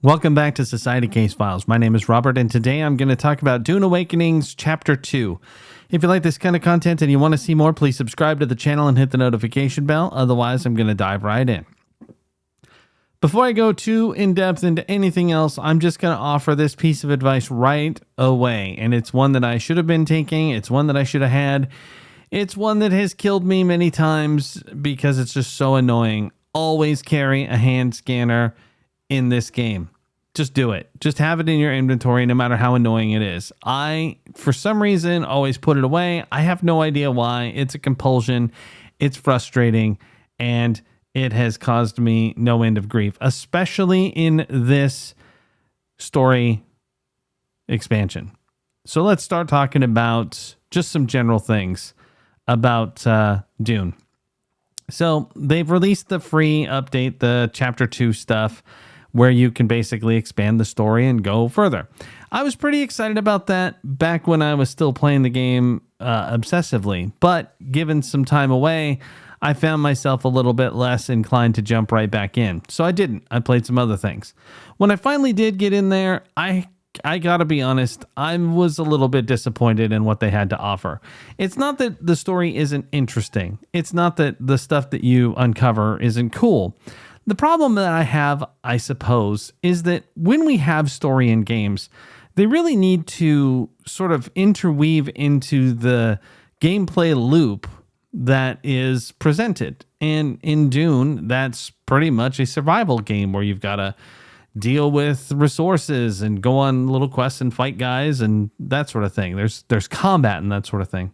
Welcome back to Society Case Files. My name is Robert, and today I'm going to talk about Dune Awakenings Chapter 2. If you like this kind of content and you want to see more, please subscribe to the channel and hit the notification bell. Otherwise, I'm going to dive right in. Before I go too in-depth into anything else, I'm just going to offer this piece of advice right away. And it's one that I should have been taking. It's one that I should have had. It's one that has killed me many times because it's just so annoying. Always carry a hand scanner in this game. Just do it. Just have it in your inventory, no matter how annoying it is. I, for some reason, always put it away. I have no idea why. It's a compulsion. It's frustrating. And it has caused me no end of grief, especially in this story expansion. So let's start talking about just some general things about Dune. So they've released the free update, the Chapter 2 stuff, where you can basically expand the story and go further. I was pretty excited about that back when I was still playing the game obsessively, but given some time away, I found myself a little bit less inclined to jump right back in. So I didn't. I played some other things. When I finally did get in there, I gotta be honest, I was a little bit disappointed in what they had to offer. It's not that the story isn't interesting. It's not that the stuff that you uncover isn't cool. The problem that I have, I suppose, is that when we have story in games, they really need to sort of interweave into the gameplay loop that is presented. And in Dune, that's pretty much a survival game where you've got to deal with resources and go on little quests and fight guys and that sort of thing. There's combat and that sort of thing.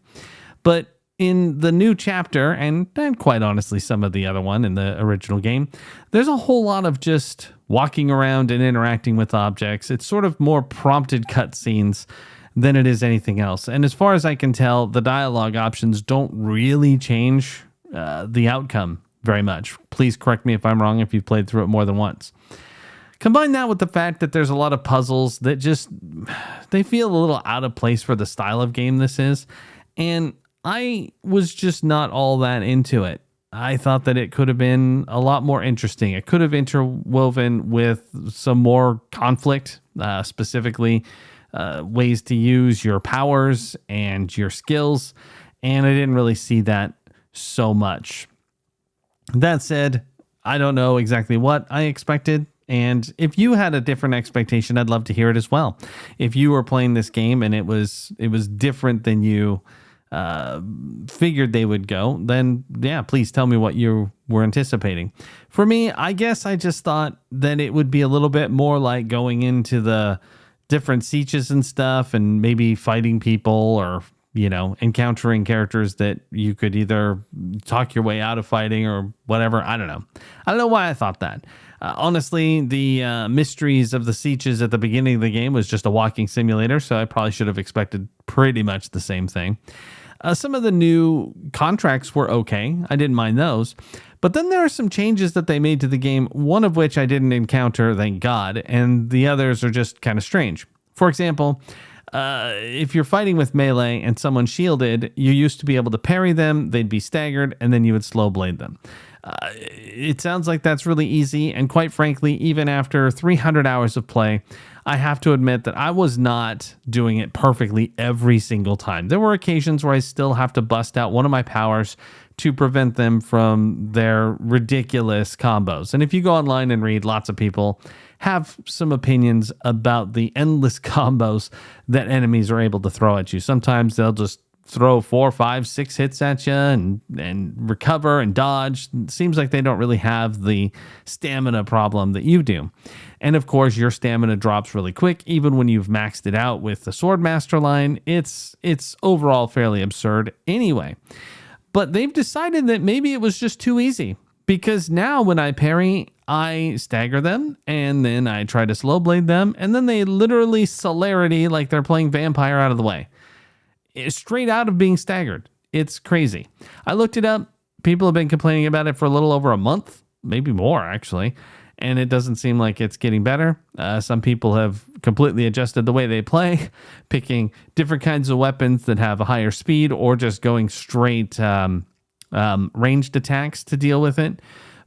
But in the new chapter, and quite honestly, some of the other one in the original game, there's a whole lot of just walking around and interacting with objects. It's sort of more prompted cutscenes than it is anything else. And as far as I can tell, the dialogue options don't really change the outcome very much. Please correct me if I'm wrong if you've played through it more than once. Combine that with the fact that there's a lot of puzzles that just, they feel a little out of place for the style of game this is. And I was just not all that into it. I thought that it could have been a lot more interesting. It could have interwoven with some more conflict, specifically ways to use your powers and your skills. And I didn't really see that so much. That said, I don't know exactly what I expected. And if you had a different expectation, I'd love to hear it as well. If you were playing this game and it was different than you figured they would go, then yeah, please tell me what you were anticipating. For me, I guess I just thought that it would be a little bit more like going into the different sieges and stuff and maybe fighting people or, you know, encountering characters that you could either talk your way out of fighting or whatever. I don't know why I thought that. Honestly, the mysteries of the sieges at the beginning of the game was just a walking simulator, so I probably should have expected pretty much the same thing. Some of the new contracts were okay. I didn't mind those. But then there are some changes that they made to the game, one of which I didn't encounter, thank God, and the others are just kind of strange. For example, if you're fighting with melee and someone shielded, you used to be able to parry them, they'd be staggered, and then you would slow blade them. It sounds like that's really easy, and quite frankly, even after 300 hours of play, I have to admit that I was not doing it perfectly every single time. There were occasions where I still have to bust out one of my powers to prevent them from their ridiculous combos. And if you go online and read, lots of people have some opinions about the endless combos that enemies are able to throw at you. Sometimes they'll just throw 4, 5, 6 hits at you and recover and dodge. It seems like they don't really have the stamina problem that you do. And of course, your stamina drops really quick, even when you've maxed it out with the Swordmaster line. It's overall fairly absurd anyway. But they've decided that maybe it was just too easy, because now when I parry, I stagger them, and then I try to slow blade them, and then they literally celerity like they're playing vampire out of the way. It's straight out of being staggered. It's crazy. I looked it up. People have been complaining about it for a little over a month, maybe more actually, and it doesn't seem like it's getting better. Some people have completely adjusted the way they play, picking different kinds of weapons that have a higher speed or just going straight ranged attacks to deal with it.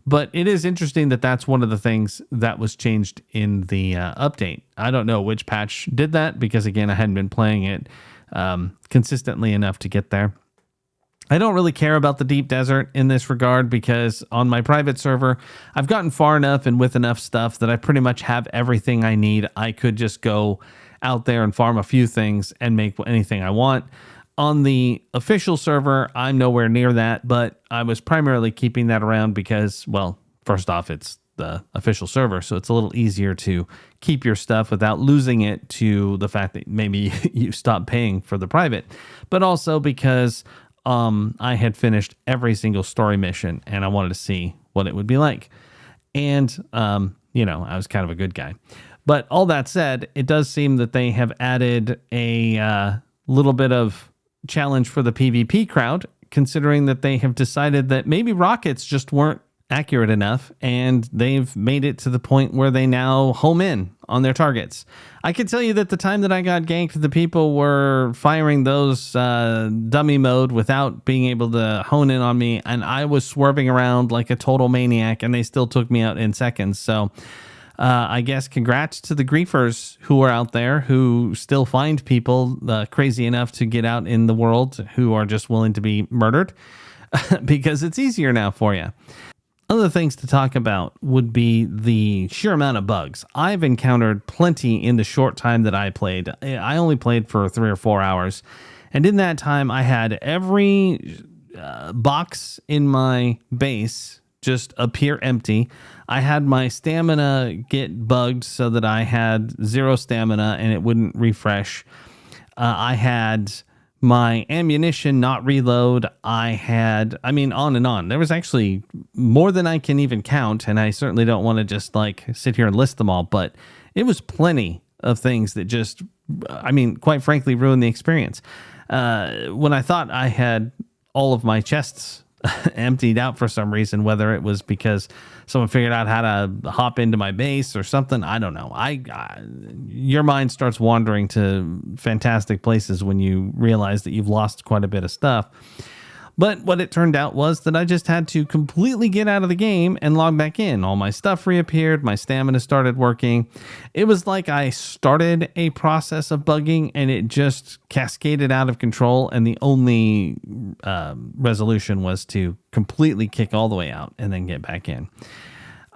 But it is interesting that that's one of the things that was changed in the update. I don't know which patch did that because, again, I hadn't been playing it consistently enough to get there. I don't really care about the deep desert in this regard because on my private server, I've gotten far enough and with enough stuff that I pretty much have everything I need. I could just go out there and farm a few things and make anything I want. On the official server, I'm nowhere near that, but I was primarily keeping that around because, well, first off, it's the official server, so it's a little easier to keep your stuff without losing it to the fact that maybe you stop paying for the private, but also because I had finished every single story mission and I wanted to see what it would be like. And, I was kind of a good guy. But all that said, it does seem that they have added a little bit of challenge for the PvP crowd, considering that they have decided that maybe rockets just weren't accurate enough and they've made it to the point where they now home in on their targets. I can tell you that the time that I got ganked, the people were firing those dummy mode without being able to hone in on me, and I was swerving around like a total maniac and they still took me out in seconds. So I guess congrats to the griefers who are out there who still find people crazy enough to get out in the world who are just willing to be murdered because it's easier now for you. Other things to talk about would be the sheer amount of bugs. I've encountered plenty in the short time that I played. I only played for 3 or 4 hours. And in that time, I had every box in my base just appear empty. I had my stamina get bugged so that I had 0 stamina and it wouldn't refresh. I had my ammunition not reload. On and on. There was actually more than I can even count, and I certainly don't want to just sit here and list them all, but it was plenty of things that just, quite frankly, ruined the experience. When I thought I had all of my chests emptied out for some reason, whether it was because someone figured out how to hop into my base or something, I don't know. Your mind starts wandering to fantastic places when you realize that you've lost quite a bit of stuff. But what it turned out was that I just had to completely get out of the game and log back in. All my stuff reappeared. My stamina started working. It was like I started a process of bugging and it just cascaded out of control. And the only resolution was to completely kick all the way out and then get back in.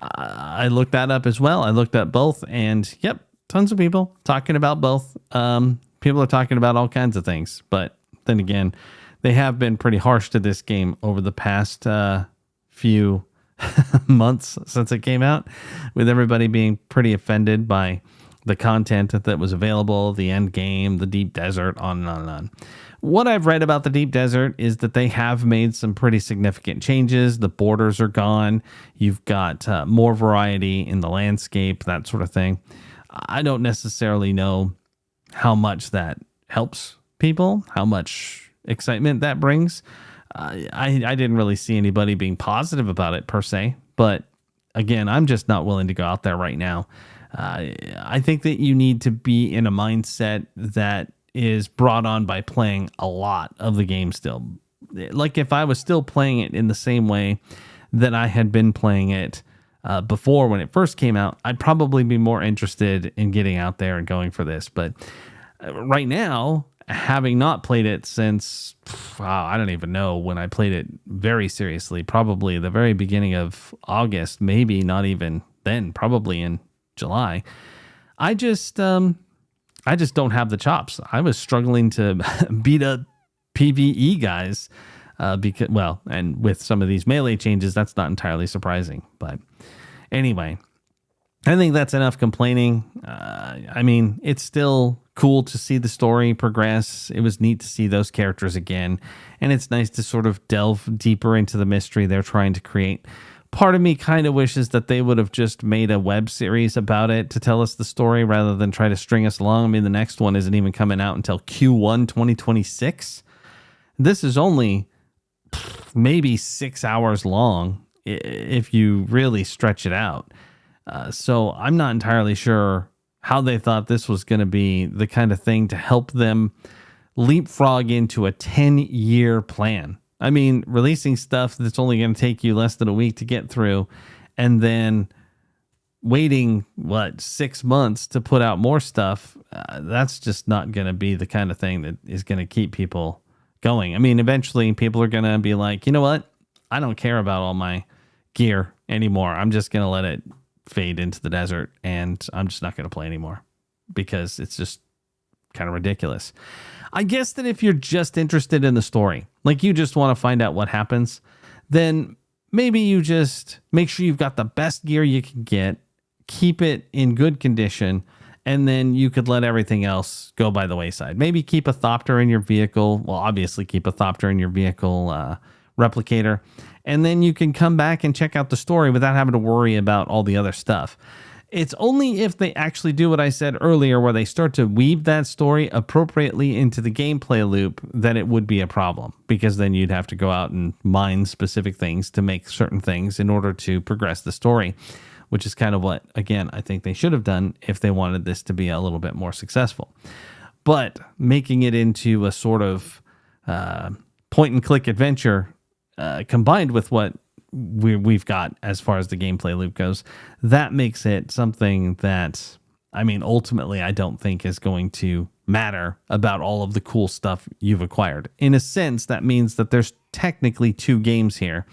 I looked that up as well. I looked at both and yep, tons of people talking about both. People are talking about all kinds of things. But then again, they have been pretty harsh to this game over the past few months since it came out, with everybody being pretty offended by the content that was available, the end game, the deep desert, on and on and on. What I've read about the deep desert is that they have made some pretty significant changes. The borders are gone. You've got more variety in the landscape, that sort of thing. I don't necessarily know how much that helps people, how much excitement that brings. I didn't really see anybody being positive about it per se, but again, I'm just not willing to go out there right now. I think that you need to be in a mindset that is brought on by playing a lot of the game still. Like if I was still playing it in the same way that I had been playing it before when it first came out, I'd probably be more interested in getting out there and going for this. But right now, having not played it since, I don't even know when I played it very seriously, probably the very beginning of August, maybe not even then, probably in July. I just don't have the chops. I was struggling to beat up PvE guys and with some of these melee changes, that's not entirely surprising. But anyway, I think that's enough complaining. It's still cool to see the story progress. It was neat to see those characters again. And it's nice to sort of delve deeper into the mystery they're trying to create. Part of me kind of wishes that they would have just made a web series about it to tell us the story rather than try to string us along. The next one isn't even coming out until Q1 2026. This is only maybe 6 hours long if you really stretch it out. So I'm not entirely sure how they thought this was going to be the kind of thing to help them leapfrog into a 10-year plan. I mean, releasing stuff that's only going to take you less than a week to get through, and then waiting 6 months to put out more stuff, that's just not going to be the kind of thing that is going to keep people going. I mean, eventually people are going to be like, you know what? I don't care about all my gear anymore. I'm just going to let it fade into the desert, and I'm just not going to play anymore because it's just kind of ridiculous. I guess that if you're just interested in the story, like you just want to find out what happens, then maybe you just make sure you've got the best gear you can get, keep it in good condition, and then you could let everything else go by the wayside. Maybe keep a Thopter in your vehicle. Well, obviously keep a Thopter in your vehicle replicator, and then you can come back and check out the story without having to worry about all the other stuff. It's only if they actually do what I said earlier, where they start to weave that story appropriately into the gameplay loop, that it would be a problem, because then you'd have to go out and mine specific things to make certain things in order to progress the story, which is kind of what, again, I think they should have done if they wanted this to be a little bit more successful. But making it into a sort of point and click adventure combined with what we've got as far as the gameplay loop goes, that makes it something that, I mean, ultimately I don't think is going to matter about all of the cool stuff you've acquired. In a sense, that means that there's technically two games here.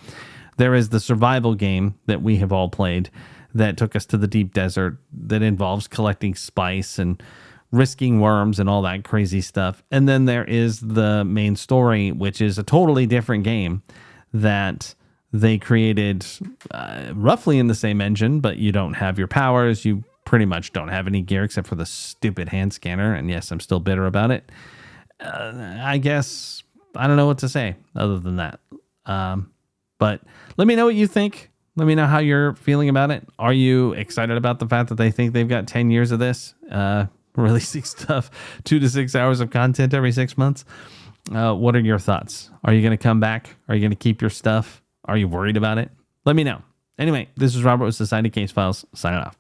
There is the survival game that we have all played that took us to the deep desert, that involves collecting spice and risking worms and all that crazy stuff. And then there is the main story, which is a totally different game that they created roughly in the same engine, but you don't have your powers. You pretty much don't have any gear except for the stupid hand scanner. And yes, I'm still bitter about it. I guess I don't know what to say other than that. But let me know what you think. Let me know how you're feeling about it. Are you excited about the fact that they think they've got 10 years of this, releasing stuff, 2 to 6 hours of content every 6 months? What are your thoughts? Are you going to come back? Are you going to keep your stuff? Are you worried about it? Let me know. Anyway, this is Robert with Society Case Files, signing off.